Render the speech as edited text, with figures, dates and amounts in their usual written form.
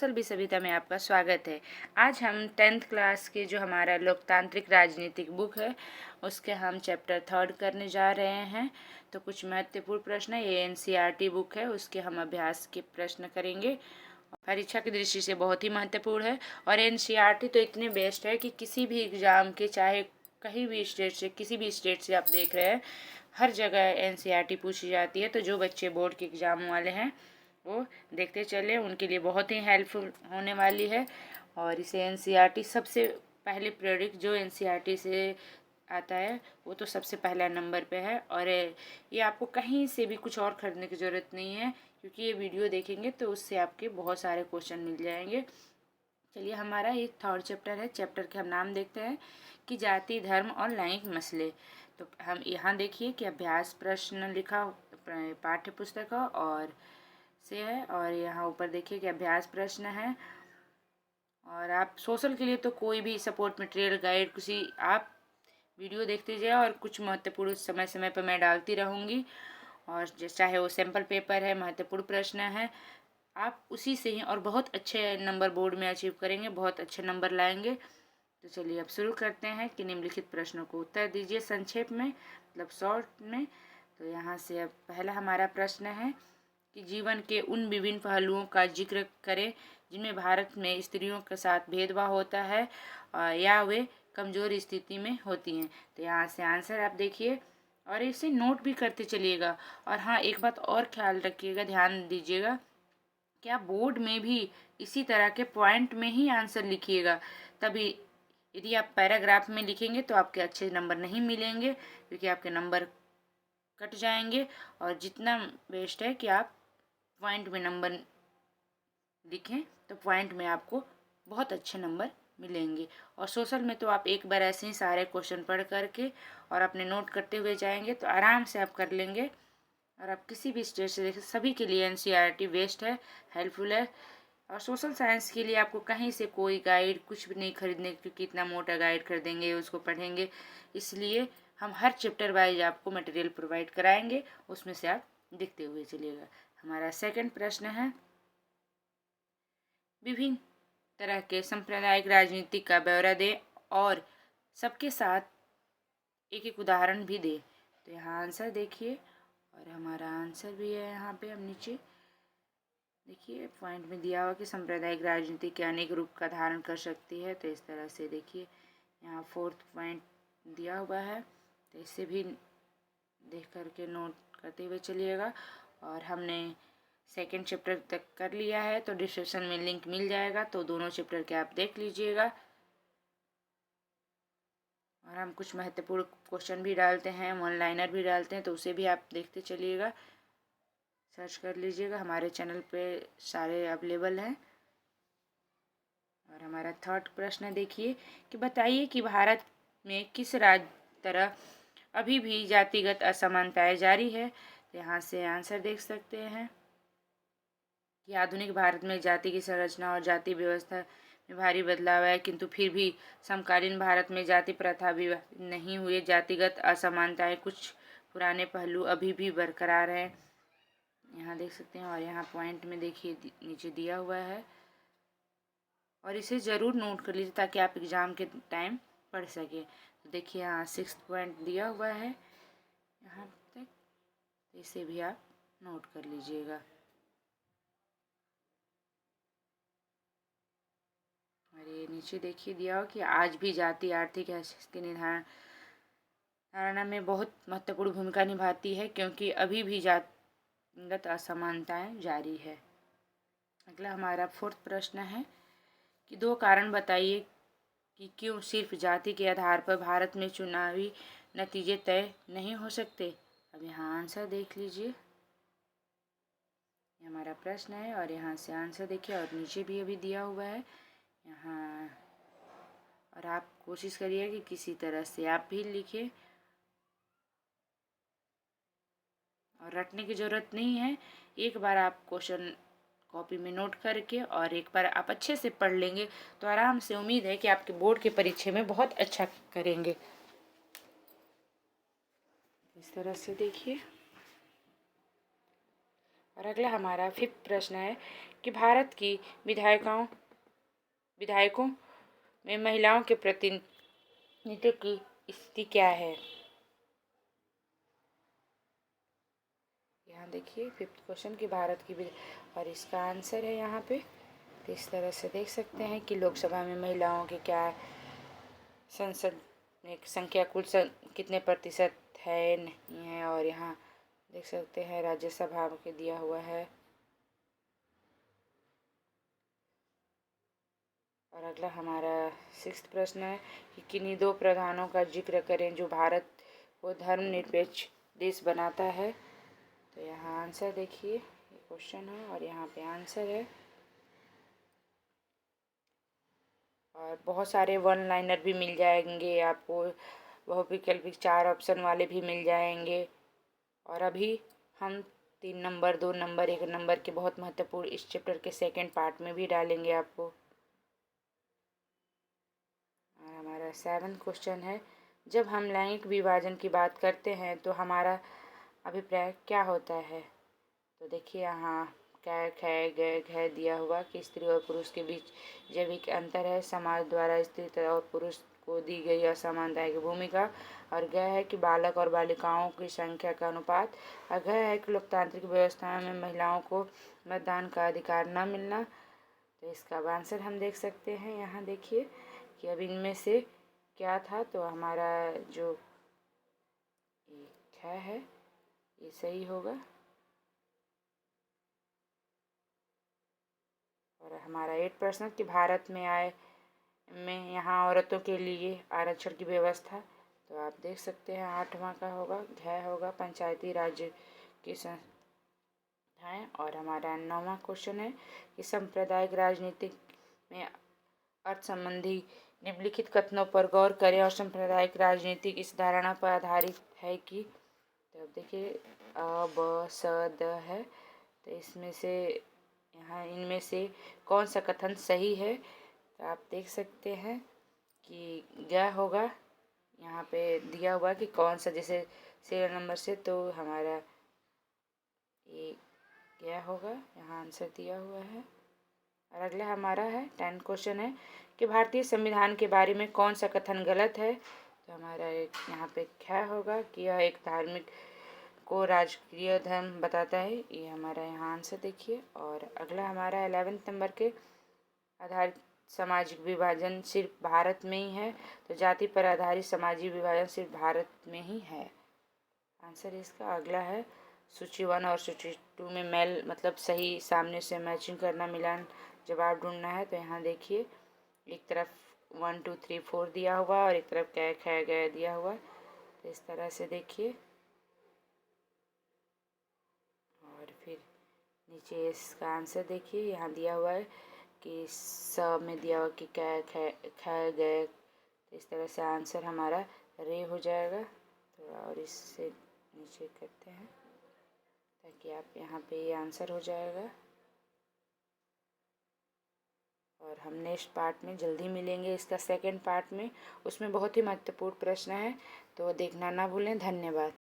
Social भी सभ्यता में आपका स्वागत है। आज हम 10th क्लास के जो हमारा लोकतांत्रिक राजनीतिक बुक है उसके हम चैप्टर 3 करने जा रहे हैं। तो कुछ महत्वपूर्ण प्रश्न है, ये एनसीईआरटी बुक है, उसके हम अभ्यास के प्रश्न करेंगे। परीक्षा की दृष्टि से बहुत ही महत्वपूर्ण है और एनसीईआरटी तो इतने बेस्ट है कि किसी भी एग्ज़ाम के, चाहे कहीं भी स्टेट से, किसी भी स्टेट से आप देख रहे हैं, हर जगह एनसीईआरटी पूछी जाती है। तो जो बच्चे बोर्ड के एग्ज़ाम वाले हैं वो देखते चले, उनके लिए बहुत ही हेल्पफुल होने वाली है। और इसे एनसीईआरटी सबसे पहले प्रेडिक्ट जो एनसीईआरटी से आता है वो तो सबसे पहला नंबर पे है। और ये आपको कहीं से भी कुछ और ख़रीदने की ज़रूरत नहीं है, क्योंकि ये वीडियो देखेंगे तो उससे आपके बहुत सारे क्वेश्चन मिल जाएंगे। चलिए, हमारा ये 3rd चैप्टर है। चैप्टर के हम नाम देखते हैं कि जाति, धर्म और लैंगिक मसले। तो हम यहाँ देखिए कि अभ्यास प्रश्न लिखा पाठ्य पुस्तक और से है, और यहाँ ऊपर देखिए कि अभ्यास प्रश्न है। और आप सोशल के लिए तो कोई भी सपोर्ट मटेरियल, गाइड, किसी आप वीडियो देखते जाए, और कुछ महत्वपूर्ण समय समय पर मैं डालती रहूँगी। और चाहे वो सैम्पल पेपर है, महत्वपूर्ण प्रश्न है, आप उसी से ही और बहुत अच्छे नंबर बोर्ड में अचीव करेंगे, बहुत अच्छे नंबर लाएंगे। तो चलिए अब शुरू करते हैं कि निम्नलिखित प्रश्नों को उत्तर दीजिए संक्षेप में, मतलब शॉर्ट में। तो यहाँ से अब पहला हमारा प्रश्न है कि जीवन के उन विभिन्न पहलुओं का जिक्र करें जिनमें भारत में स्त्रियों के साथ भेदभाव होता है या वे कमज़ोर स्थिति में होती हैं। तो यहाँ से आंसर आप देखिए और इसे नोट भी करते चलिएगा। और हाँ, एक बात और ख्याल रखिएगा, ध्यान दीजिएगा कि आप बोर्ड में भी इसी तरह के पॉइंट में ही आंसर लिखिएगा, तभी। यदि आप पैराग्राफ में लिखेंगे तो आपके अच्छे नंबर नहीं मिलेंगे, क्योंकि आपके नंबर कट जाएंगे। और जितना बेस्ट है कि आप पॉइंट में नंबर लिखें, तो पॉइंट में आपको बहुत अच्छे नंबर मिलेंगे। और सोशल में तो आप एक बार ऐसे ही सारे क्वेश्चन पढ़ करके और अपने नोट करते हुए जाएंगे तो आराम से आप कर लेंगे। और आप किसी भी स्टेट से देखें, सभी के लिए एनसीईआरटी बेस्ट है, हेल्पफुल है। और सोशल साइंस के लिए आपको कहीं से कोई गाइड कुछ भी नहीं खरीदने, क्योंकि इतना मोटा गाइड खरीदेंगे उसको पढ़ेंगे, इसलिए हम हर चैप्टर वाइज आपको मटेरियल प्रोवाइड कराएंगे, उसमें से आप देखते हुए चलिएगा। हमारा सेकंड प्रश्न है, विभिन्न तरह के सांप्रदायिक राजनीति का ब्यौरा दे और सबके साथ एक एक उदाहरण भी दे। तो यहाँ आंसर देखिए, और हमारा आंसर भी है यहाँ पे। हम नीचे देखिए पॉइंट में दिया हुआ कि सांप्रदायिक राजनीति के अनेक रूप का धारण कर सकती है। तो इस तरह से देखिए यहाँ 4th पॉइंट दिया हुआ है, तो इसे भी देख करके नोट करते हुए चलिएगा। और हमने 2nd चैप्टर तक कर लिया है, तो डिस्क्रिप्शन में लिंक मिल जाएगा, तो दोनों चैप्टर के आप देख लीजिएगा। और हम कुछ महत्वपूर्ण क्वेश्चन भी डालते हैं, वन लाइनर भी डालते हैं, तो उसे भी आप देखते चलिएगा, सर्च कर लीजिएगा, हमारे चैनल पे सारे अवेलेबल हैं। और हमारा 3rd प्रश्न देखिए कि बताइए कि भारत में किस राज्य तरह अभी भी जातिगत असमानताएं जारी है। तो यहाँ से आंसर देख सकते हैं कि आधुनिक भारत में जाति की संरचना और जाति व्यवस्था में भारी बदलाव है, किंतु फिर भी समकालीन भारत में जाति प्रथा भी नहीं हुए। जातिगत असमानताएं कुछ पुराने पहलू अभी भी बरकरार हैं, यहाँ देख सकते हैं। और यहाँ पॉइंट में देखिए नीचे दिया हुआ है, और इसे ज़रूर नोट कर लीजिए ताकि आप एग्ज़ाम के टाइम पढ़ सकें। तो देखिए यहाँ 6th पॉइंट दिया हुआ है यहाँ तक, तो इसे भी आप नोट कर लीजिएगा। और ये नीचे देखिए दिया हो कि आज भी जाति आर्थिक हैसियत के धारणा में बहुत महत्वपूर्ण भूमिका निभाती है, क्योंकि अभी भी जातिगत असमानताएं जारी है। अगला हमारा 4th प्रश्न है कि 2 कारण बताइए कि क्यों सिर्फ जाति के आधार पर भारत में चुनावी नतीजे तय नहीं हो सकते। अब यहाँ आंसर देख लीजिए, ये हमारा प्रश्न है, और यहाँ से आंसर देखिए, और नीचे भी अभी दिया हुआ है यहाँ। और आप कोशिश करिए कि किसी तरह से आप भी लिखिए, और रटने की ज़रूरत नहीं है। एक बार आप क्वेश्चन कॉपी में नोट करके और एक बार आप अच्छे से पढ़ लेंगे तो आराम से, उम्मीद है कि आपके बोर्ड के परीक्षा में बहुत अच्छा करेंगे। इस तरह से देखिए, और अगला हमारा 5th प्रश्न है कि भारत की विधायकों में महिलाओं के प्रतिनिधित्व की स्थिति क्या है। यहाँ देखिए 5th क्वेश्चन की भारत की और इसका आंसर है यहाँ पे। तो इस तरह से देख सकते हैं कि लोकसभा में महिलाओं की क्या संसद में संख्या कुल कितने प्रतिशत है नहीं है, और यहाँ देख सकते हैं राज्यसभा के दिया हुआ है। और अगला हमारा 6th प्रश्न है कि किन्हीं 2 प्रधानों का जिक्र करें जो भारत को धर्मनिरपेक्ष देश बनाता है। तो यहाँ आंसर देखिए, ये क्वेश्चन है और यहाँ पे आंसर है। और बहुत सारे वन लाइनर भी मिल जाएंगे आपको, बहुविकल्पिक 4 ऑप्शन वाले भी मिल जाएंगे। और अभी हम 3 नंबर 2 नंबर 1 नंबर के बहुत महत्वपूर्ण इस चैप्टर के 2nd पार्ट में भी डालेंगे आपको। और हमारा 7th क्वेश्चन है, जब हम लैंगिक विभाजन की बात करते हैं तो हमारा अभिप्राय क्या होता है। तो देखिए यहाँ क्या ख दिया हुआ कि स्त्री और पुरुष के बीच जैविक अंतर है, समाज द्वारा स्त्री और पुरुष को दी गई असमानता की भूमिका। और ग है कि बालक और बालिकाओं की संख्या का अनुपात। और घ है कि लोकतांत्रिक व्यवस्था में महिलाओं को मतदान का अधिकार न मिलना। तो इसका आंसर हम देख सकते हैं, यहाँ देखिए कि अब इनमें से क्या था। तो हमारा जो ख है ये सही होगा। और हमारा 8 प्रश्न कि भारत में यहाँ औरतों के लिए आरक्षण की व्यवस्था। तो आप देख सकते हैं 8वां का होगा, घ होगा पंचायती राज की संस्थाएं। और हमारा 9वां क्वेश्चन है कि सांप्रदायिक राजनीति में अर्थ संबंधी निम्नलिखित कथनों पर गौर करें और सांप्रदायिक राजनीति इस धारणा पर आधारित है कि। तो अब देखिए अ ब स द है। तो इसमें से यहाँ इनमें से कौन सा कथन सही है। तो आप देख सकते हैं कि क्या होगा, यहाँ पे दिया हुआ कि कौन सा, जैसे सीरियल नंबर से, तो हमारा ये क्या होगा, यहाँ आंसर दिया हुआ है। और अगला हमारा है 10 क्वेश्चन है कि भारतीय संविधान के बारे में कौन सा कथन गलत है। तो हमारा यहाँ पे क्या होगा कि यह एक धार्मिक को राजकीय धर्म बताता है, ये हमारा यहाँ आंसर देखिए। और अगला हमारा 11th नंबर के आधारित सामाजिक विभाजन सिर्फ भारत में ही है। तो जाति पर आधारित सामाजिक विभाजन सिर्फ भारत में ही है, आंसर इसका। अगला है सूची 1 और सूची 2 में मेल मतलब सही सामने से मैचिंग करना, मिलान जवाब ढूंढना है। तो यहाँ देखिए एक तरफ 1 2 3 4 दिया हुआ और एक तरफ क्या ख गया दिया हुआ। तो इस तरह से देखिए और फिर नीचे इसका आंसर देखिए, यहाँ दिया हुआ है कि स में दिया हुआ कि क्या ख गए। तो इस तरह से आंसर हमारा रे हो जाएगा। तो और इससे नीचे करते हैं ताकि आप यहाँ पे ये आंसर हो जाएगा। और हम नेक्स्ट पार्ट में जल्दी मिलेंगे इसका 2nd पार्ट में, उसमें बहुत ही महत्वपूर्ण प्रश्न है, तो देखना ना भूलें। धन्यवाद।